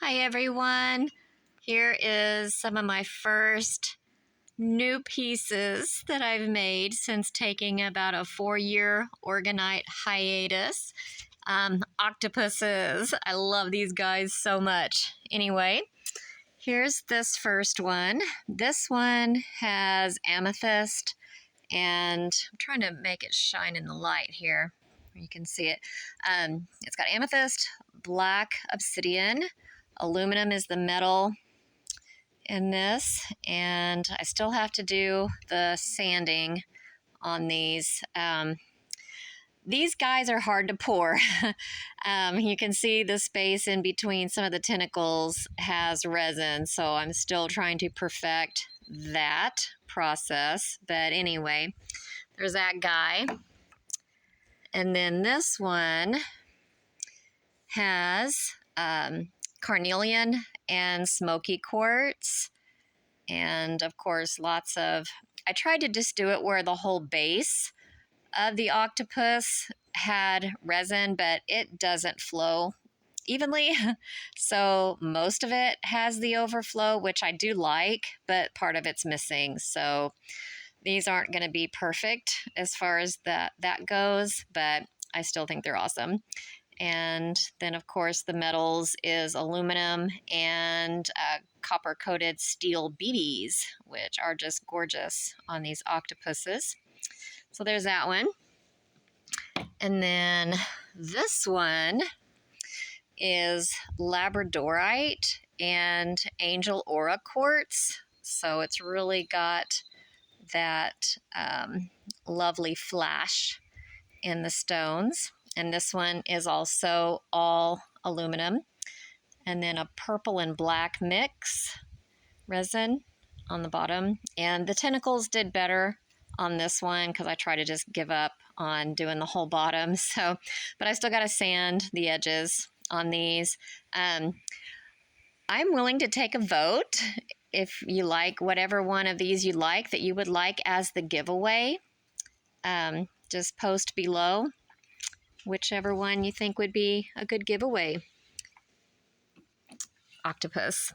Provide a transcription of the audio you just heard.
Hi everyone. Here is some of my first new pieces that I've made since taking about a 4-year Orgonite hiatus. Octopuses. I love these guys so much. Anyway, here's this first one. This one has amethyst, and I'm trying to make it shine in the light here. You can see it. It's got amethyst, black obsidian, aluminum is the metal in this, and I still have to do the sanding on these. These guys are hard to pour. You can see the space in between some of the tentacles has resin, so I'm still trying to perfect that process. But anyway, there's that guy. And then this one has carnelian and smoky quartz. And of course, lots of, I tried to just do it where the whole base of the octopus had resin, but it doesn't flow evenly. So most of it has the overflow, which I do like, but part of it's missing. So these aren't going to be perfect as far as that goes, but I still think they're awesome. And then, of course, the metals is aluminum and copper-coated steel BBs, which are just gorgeous on these octopuses. So there's that one. And then this one is labradorite and angel aura quartz. So it's really got that lovely flash in the stones. And this one is also all aluminum. And then a purple and black mix resin on the bottom. And the tentacles did better on this one because I try to just give up on doing the whole bottom. So, but I still got to sand the edges on these. I'm willing to take a vote if you like whatever one of these you like that you would like as the giveaway. Just post below whichever one you think would be a good giveaway. Octopus.